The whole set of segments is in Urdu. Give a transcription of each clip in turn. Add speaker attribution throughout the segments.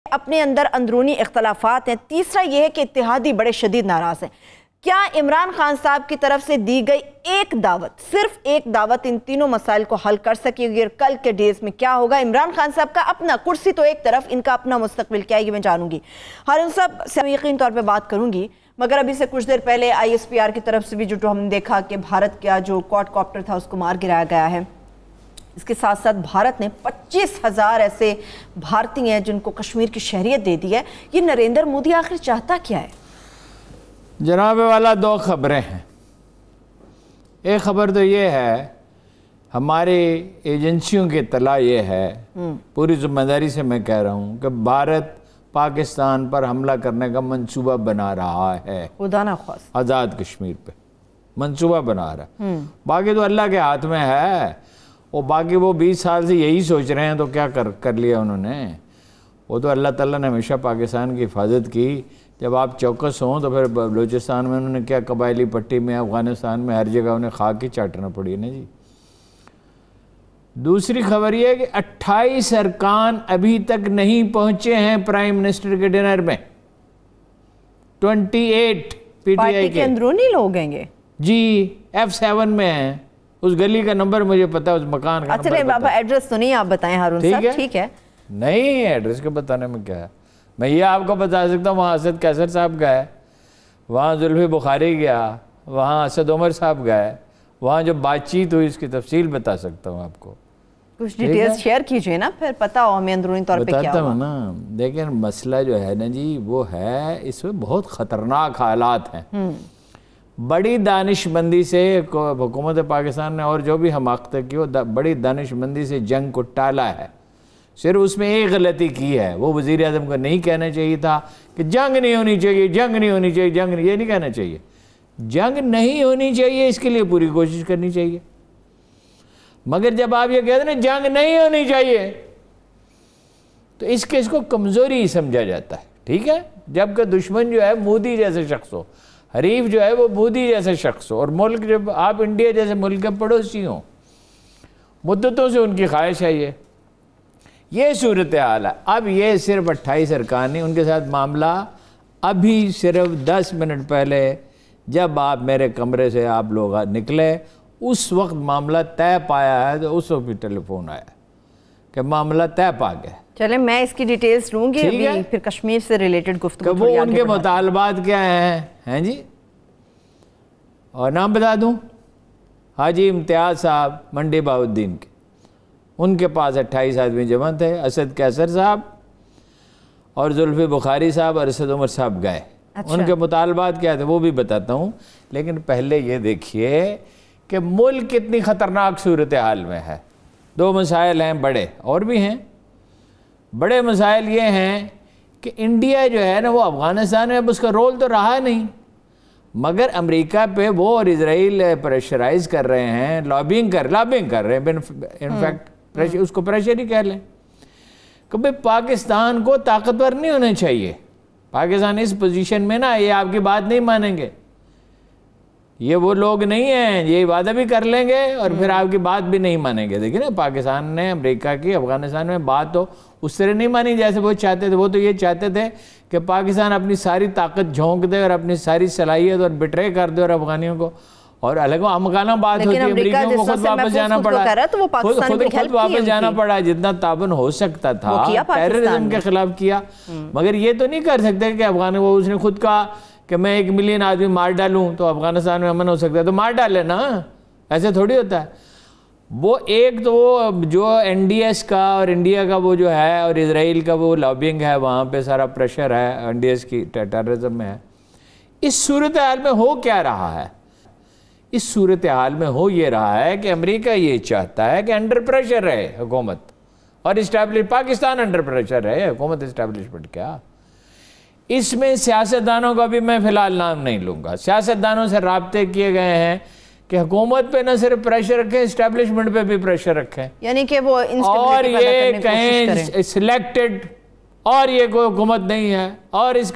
Speaker 1: اپنے اندر اندرونی اختلافات ہیں. تیسرا یہ ہے کہ اتحادی بڑے شدید ناراض ہیں. کیا عمران خان صاحب کی طرف سے دی گئی ایک دعوت، صرف ایک دعوت ان تینوں مسائل کو حل کر سکے گی؟ اور کل کے ڈیز میں کیا ہوگا؟ عمران خان صاحب کا اپنا کرسی تو ایک طرف، ان کا اپنا مستقبل کیا ہے یہ میں جانوں گی. ہارون صاحب سے یقین طور پہ بات کروں گی، مگر ابھی سے کچھ دیر پہلے ISPR کی طرف سے بھی جو ہم نے دیکھا کہ بھارت کا جو کوڈ کاپٹر تھا اس کو مار گرایا گیا ہے. اس کے ساتھ ساتھ بھارت نے 25,000 ایسے بھارتی ہیں جن کو کشمیر کی شہریت دے دی ہے. یہ نریندر مودی آخر چاہتا کیا ہے؟
Speaker 2: جناب والا دو خبریں ہیں. ایک خبر تو یہ ہے، ہماری ایجنسیوں کی اطلاع یہ ہے، پوری ذمہ داری سے میں کہہ رہا ہوں کہ بھارت پاکستان پر حملہ کرنے کا منصوبہ بنا رہا ہے.
Speaker 1: خدا نہ خواست
Speaker 2: آزاد کشمیر پہ منصوبہ بنا رہا ہے. باقی تو اللہ کے ہاتھ میں ہے. وہ باقی وہ 20 سال سے یہی سوچ رہے ہیں تو کیا کر لیا انہوں نے؟ وہ تو اللہ تعالیٰ نے ہمیشہ پاکستان کی حفاظت کی. جب آپ چوکس ہوں تو پھر بلوچستان میں انہوں نے کیا، قبائلی پٹی میں، افغانستان میں، ہر جگہ انہیں خاک ہی چاٹنا پڑی ہے نا جی. دوسری خبر یہ ہے کہ 28 ارکان ابھی تک نہیں پہنچے ہیں پرائم منسٹر کے ڈنر میں. 28
Speaker 1: پارٹی کے اندرونی لوگ ہیں گے
Speaker 2: جی، F7 میں ہیں. اس گلی کا نمبر مجھے پتا ہے، اس مکان کا نمبر
Speaker 1: بابا ایڈریس تو نہیں آپ بتائیں ہارون صاحب. ٹھیک ہے،
Speaker 2: نہیں ایڈریس کے بتانے میں کیا ہے. میں یہ آپ کو بتا سکتا ہوں، وہاں اسد کیسر صاحب گئے، وہاں زلفی بخاری گیا، وہاں اسد عمر صاحب گئے، وہاں جو بات چیت ہوئی اس کی تفصیل بتا سکتا ہوں آپ کو.
Speaker 1: کچھ ڈیٹیلز شیئر کیجئے نا، پھر پتا ہو ہمیں اندرونی طور پہ کیا
Speaker 2: بتاتا ہوں نا. لیکن مسئلہ جو ہے نا جی وہ ہے، اس میں بہت خطرناک حالات ہیں. بڑی دانش مندی سے حکومت پاکستان نے اور جو بھی حماقتیں کی، وہ بڑی دانش مندی سے جنگ کو ٹالا ہے. صرف اس میں ایک غلطی کی ہے، وہ وزیر اعظم کو نہیں کہنا چاہیے تھا کہ جنگ نہیں ہونی چاہیے، جنگ نہیں ہونی چاہیے، جنگ نہیں، یہ نہیں کہنا چاہیے. جنگ نہیں ہونی چاہیے اس کے لیے پوری کوشش کرنی چاہیے. مگر جب آپ یہ کہتے ہیں نا جنگ نہیں ہونی چاہیے، تو اس کو کمزوری سمجھا جاتا ہے. ٹھیک ہے، جبکہ دشمن جو ہے مودی جیسے شخص ہو، حریف جو ہے وہ مودی جیسے شخص ہو، اور ملک جب آپ انڈیا جیسے ملک کے پڑوسی ہوں، مدتوں سے ان کی خواہش ہے یہ صورتحال ہے. اب یہ صرف 28 ارکان نہیں، ان کے ساتھ معاملہ ابھی صرف 10 منٹ پہلے جب آپ میرے کمرے سے آپ لوگ نکلے اس وقت معاملہ طے پایا ہے. تو اس وقت بھی ٹیلی فون آیا کہ معاملہ طے پا گیا.
Speaker 1: چلیں میں اس کی ڈیٹیلز لوں گی ابھی، پھر کشمیر سے ریلیٹڈ گفتگو
Speaker 2: کہ وہ ان کے مطالبات کیا ہیں جی. اور نام بتا دوں، حاجی امتیاز صاحب منڈی بہاؤالدین کے، ان کے پاس 28 آدمی جمع تھے. اسد کیسر صاحب اور زلفی بخاری صاحب اور اسد عمر صاحب گئے. ان کے مطالبات کیا تھے وہ بھی بتاتا ہوں. لیکن پہلے یہ دیکھیے کہ ملک کتنی خطرناک صورتحال میں ہے. دو مسائل ہیں بڑے، اور بھی ہیں. بڑے مسائل یہ ہیں کہ انڈیا جو ہے نا وہ افغانستان میں اب اس کا رول تو رہا نہیں، مگر امریکہ پہ وہ اور اسرائیل پریشرائز کر رہے ہیں، لابنگ کر رہے ہیں. انفیکٹ اس کو پریشر ہی کہہ لیں کہ بھئی پاکستان کو طاقتور نہیں ہونا چاہیے. پاکستان اس پوزیشن میں نا یہ آپ کی بات نہیں مانیں گے. یہ وہ لوگ نہیں ہیں، یہ وعدہ بھی کر لیں گے اور پھر آپ کی بات بھی نہیں مانیں گے. دیکھیں نا پاکستان نے امریکہ کی افغانستان میں بات تو اس طرح نہیں مانی جیسے وہ چاہتے تھے. وہ تو یہ چاہتے تھے کہ پاکستان اپنی ساری طاقت جھونک دے اور اپنی ساری صلاحیت اور بٹرے کر دے اور افغانیوں کو، اور الگ امکانہ بات ہوتی ہے. امریکیوں کو خود واپس جانا پڑا، خود واپس جانا پڑا. جتنا تعاون ہو سکتا تھا ٹیررزم کے خلاف کیا. مگر یہ تو نہیں کر سکتے کہ افغانوں اس نے خود کہا کہ میں 1 ملین آدمی مار ڈالوں تو افغانستان میں امن ہو سکتا ہے، تو مار ڈالے نا. ایسے تھوڑی ہوتا ہے. وہ ایک تو وہ جو NDS کا اور انڈیا کا وہ جو ہے اور اسرائیل کا وہ لابنگ ہے، وہاں پہ سارا پریشر ہے NDS کی ٹیررزم میں ہے. اس صورتحال میں ہو کیا رہا ہے؟ اس صورتحال میں ہو یہ رہا ہے کہ امریکہ یہ چاہتا ہے کہ انڈر پریشر رہے حکومت، اور پاکستان انڈر پریشر رہے حکومت اسٹیبلشمنٹ. کیا اس میں سیاستدانوں کا بھی میں فی الحال نام نہیں لوں گا. سیاستدانوں سے رابطے کیے گئے ہیں کہ حکومت پہ نہ صرف پریشر رکھیں، اسٹیبلشمنٹ پہ بھی پریشر رکھیں،
Speaker 1: یعنی کہ وہ
Speaker 2: اور یہ کہیں سلیکٹڈ، اور یہ کوئی حکومت نہیں ہے اور اس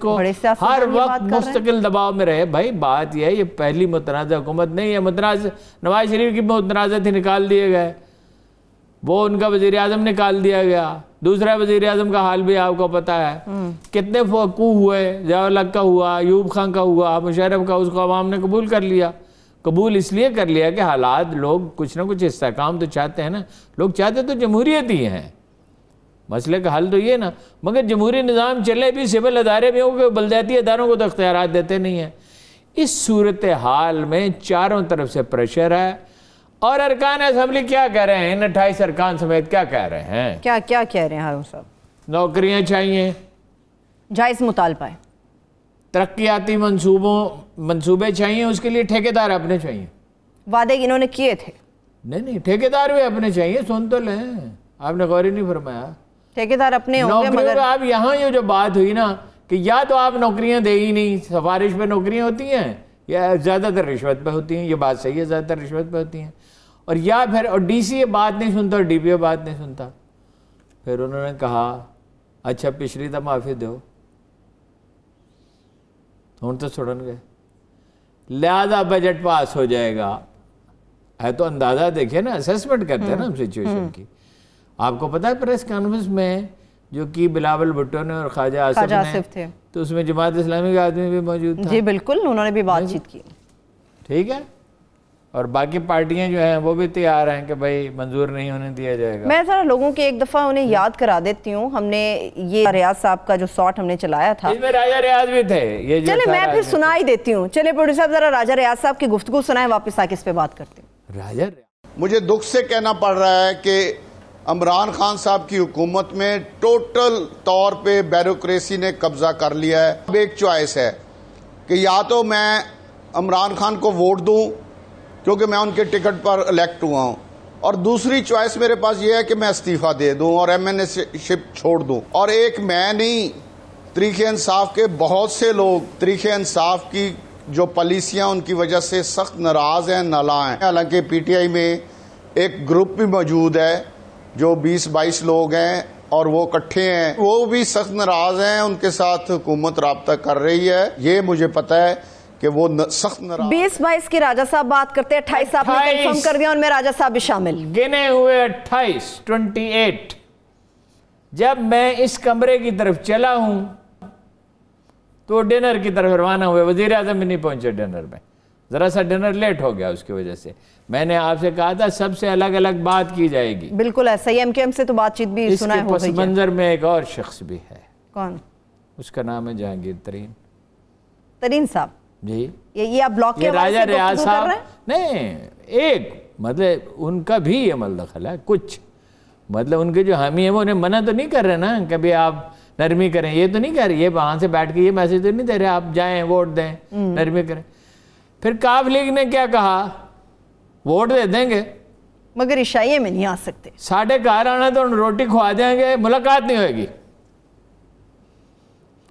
Speaker 2: کو ہر وقت مستقل دباؤ میں رہے. بھائی بات یہ ہے، یہ پہلی متنازع حکومت نہیں ہے. متنازع نواز شریف کی متنازع تھی، نکال دیے گئے. وہ ان کا وزیر اعظم نکال دیا گیا. دوسرا وزیر اعظم کا حال بھی آپ کو پتا ہے، کتنے کو ہوئے، ضیاء الحق کا ہوا، ایوب خان کا ہوا، مشرف کا، اس کو عوام نے قبول کر لیا۔ قبول اس لیے کر لیا کہ حالات، لوگ کچھ نہ کچھ استحکام تو چاہتے ہیں نا، لوگ چاہتے تو جمہوریت ہی ہیں، مسئلے کا حل تو یہ نا، مگر جمہوری نظام چلے بھی، سول ادارے بھی ہوں گے، بلدیاتی اداروں کو تو اختیارات دیتے نہیں ہیں۔ اس صورتحال میں چاروں طرف سے پریشر ہے، اور ارکان اسمبلی کیا کہہ رہے ہیں، ان 28 ارکان سمیت کیا کہہ رہے ہیں؟
Speaker 1: کیا کہہ رہے ہیں ہارون صاحب؟
Speaker 2: نوکریاں چاہیے،
Speaker 1: جائز مطالبہ ہے،
Speaker 2: ترقیاتی منصوبے چاہیے، اس کے لیے ٹھیکیدار اپنے چاہیے۔
Speaker 1: وعدے انہوں نے کیے تھے،
Speaker 2: نہیں ٹھیکیدار بھی اپنے چاہیے، سن تو لیں، آپ نے غور ہی نہیں فرمایا۔
Speaker 1: ٹھیکیدار اپنے ہوں گے، مگر
Speaker 2: آپ یہاں یہ جو بات ہوئی نا کہ یا تو آپ نوکریاں دے ہی نہیں، سفارش پہ نوکریاں ہوتی ہیں، یا زیادہ تر رشوت پہ ہوتی ہیں، یہ بات صحیح ہے، زیادہ تر رشوت پہ ہوتی ہیں، اور یا پھر اور ڈی سی یہ بات نہیں سنتا اور ڈی پی او بات نہیں سنتا۔ پھر انہوں نے کہا اچھا پچھلی تو معافی دو، ہوں تو سڑن گئے، لہذا بجٹ پاس ہو جائے گا، ہے تو اندازہ دیکھیں نا، اسیسمنٹ کرتے ہیں نا ہم سچویشن کی۔ آپ کو پتا ہے پریس کانفرنس میں جو کی بلاول بھٹو نے اور خواجہ آصف
Speaker 1: تھے،
Speaker 2: تو اس میں جماعت اسلامی کا آدمی بھی موجود تھا۔
Speaker 1: جی بالکل، انہوں نے بھی بات چیت کی،
Speaker 2: ٹھیک ہے، اور باقی پارٹیاں جو ہیں وہ بھی تیار ہیں کہ بھائی منظور نہیں ہونے دیا جائے گا۔
Speaker 1: میں ذرا لوگوں کے ایک دفعہ انہیں یاد کرا دیتی ہوں، ہم نے یہ ریاض صاحب کا جو ساٹ ہم نے چلایا تھا،
Speaker 2: اس میں راجہ ریاض بھی تھے، یہ جو
Speaker 1: چلے میں پھر سنا ہی دیتی ہوں، چلے پروڈیوسر صاحب ذرا راجہ ریاض صاحب کی گفتگو سنائیں، واپس آ کے اس پہ بات کرتے ہیں۔
Speaker 2: راجہ ریاض،
Speaker 3: مجھے دکھ سے کہنا پڑ رہا ہے کہ عمران خان صاحب کی حکومت میں ٹوٹل طور پہ بیوروکریسی نے قبضہ کر لیا ہے۔ اب ایک چوائس ہے کہ یا تو میں عمران خان کو ووٹ دوں کیونکہ میں ان کے ٹکٹ پر الیکٹ ہوا ہوں، اور دوسری چوائس میرے پاس یہ ہے کہ میں استعفیٰ دے دوں اور ایم این اے شپ چھوڑ دوں۔ اور ایک میں نہیں، تحریک انصاف کے بہت سے لوگ تحریک انصاف کی جو پالیسیاں ان کی وجہ سے سخت ناراض ہیں، نالاں ہیں۔ حالانکہ پی ٹی آئی میں ایک گروپ بھی موجود ہے جو 20-22 لوگ ہیں اور وہ اکٹھے ہیں، وہ بھی سخت ناراض ہیں، ان کے ساتھ حکومت رابطہ کر رہی ہے، یہ مجھے پتا ہے کہ وہ سخت ناراض۔
Speaker 1: 20-22 کی راجہ صاحب بات کرتے ہیں، 28 آپ نے کنفرم کر دیا، ان میں راجہ صاحب بھی شامل،
Speaker 2: گنے ہوئے 28 جب میں اس کمرے کی طرف چلا ہوں تو ڈنر کی طرف روانہ ہوئے، وزیر اعظم بھی نہیں پہنچے ڈنر میں، ذرا سا ڈنر لیٹ ہو گیا، اس کی وجہ سے میں نے آپ سے کہا تھا سب سے الگ الگ بات کی جائے گی۔
Speaker 1: بالکل ایسا ہی، ایم کے ایم سے تو بات چیت بھی سنا ہے،
Speaker 2: اس کے پس منظر میں ایک اور شخص بھی ہے۔
Speaker 1: کون؟
Speaker 2: اس کا نام ہے جہانگیر
Speaker 1: ترین صاحب۔
Speaker 2: جی
Speaker 1: یہ آپ بلاک کے
Speaker 2: راجہ ریاض صاحب نہیں، ایک مطلب ان کا بھی عمل دخل ہے، کچھ مطلب ان کے جو حامی ہیں وہ انہیں منع تو نہیں کر رہے نا کبھی آپ نرمی کریں، یہ تو نہیں کہہ رہے، یہ وہاں سے بیٹھ کے یہ میسج تو نہیں دے رہے آپ جائیں ووٹ دیں، نرمی کریں۔ پھر کاف لیگ نے کیا کہا، ووٹ دے دیں گے
Speaker 1: مگر عشائیے میں نہیں آ سکتے،
Speaker 2: ساڑھے گھر آنا تو روٹی کھوا دیں گے، ملاقات نہیں ہوئے گی۔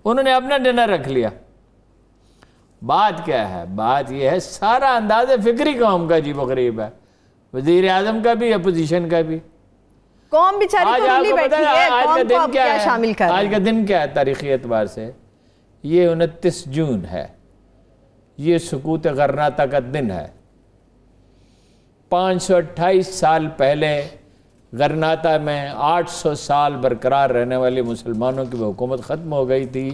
Speaker 2: انہوں نے اپنا ڈنر رکھ لیا۔ بات کیا ہے؟ بات یہ ہے سارا انداز فکری قوم کا عجیب و غریب ہے، وزیر اعظم کا بھی، اپوزیشن کا بھی۔
Speaker 1: قوم بیچاری تو رلی بیٹھی ہے، قوم کو اب کیا شامل کر رہے ہیں؟
Speaker 2: آج کا دن کیا ہے تاریخی اعتبار سے؟ یہ 29 جون ہے، یہ سقوط غرناطہ کا دن ہے۔ 528 سال پہلے غرناطہ میں 800 سال برقرار رہنے والی مسلمانوں کی وہ حکومت ختم ہو گئی تھی،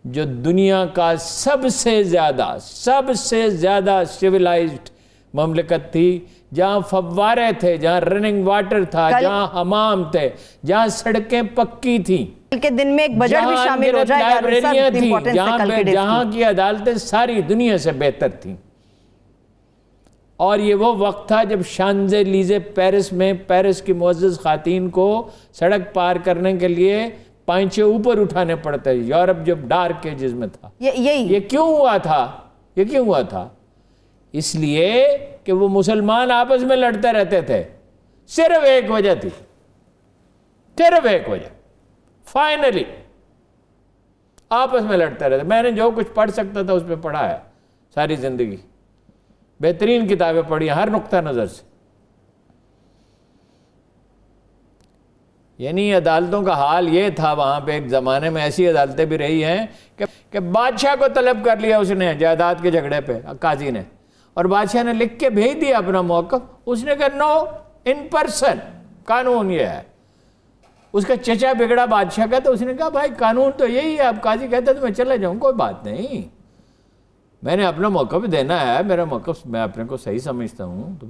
Speaker 2: جو دنیا کا سب سے زیادہ سیولائزڈ مملکت تھی، جہاں فوارے تھے، جہاں رننگ واٹر تھا، جہاں حمام تھے، جہاں سڑکیں پکی تھیں،
Speaker 1: کے دن میں ایک بجٹ بھی شامل ہو جائے گا،
Speaker 2: جہاں کی عدالتیں ساری دنیا سے بہتر تھیں۔ اور یہ وہ وقت تھا جب شانزے-لیزے پیرس میں پیرس کی معزز خواتین کو سڑک پار کرنے کے لیے پائنچے اوپر اٹھانے پڑتے، یورپ جب ڈارک ایجز میں تھا۔ یہ کیوں ہوا تھا؟ اس لیے کہ وہ مسلمان آپس میں لڑتے رہتے تھے، صرف ایک وجہ تھی، صرف ایک وجہ، فائنلی آپس میں لڑتے رہتے۔ میں نے جو کچھ پڑھ سکتا تھا اس پہ پڑھا ہے، ساری زندگی بہترین کتابیں پڑھی ہر نقطہ نظر سے۔ یعنی عدالتوں کا حال یہ تھا وہاں پہ، ایک زمانے میں ایسی عدالتیں بھی رہی ہیں کہ بادشاہ کو طلب کر لیا اس نے جائیداد کے جھگڑے پہ، قاضی نے، اور بادشاہ نے لکھ کے بھیج دیا اپنا موقف، اس نے کہا نو، ان پرسن، قانون یہ ہے، اس کا چچا بگڑا بادشاہ کا، تو اس نے کہا بھائی قانون تو یہی ہے، اب قاضی کہتا ہے تو میں چلا جاؤں، کوئی بات نہیں، میں نے اپنا موقف دینا ہے، میرا موقف میں اپنے کو صحیح سمجھتا ہوں، تو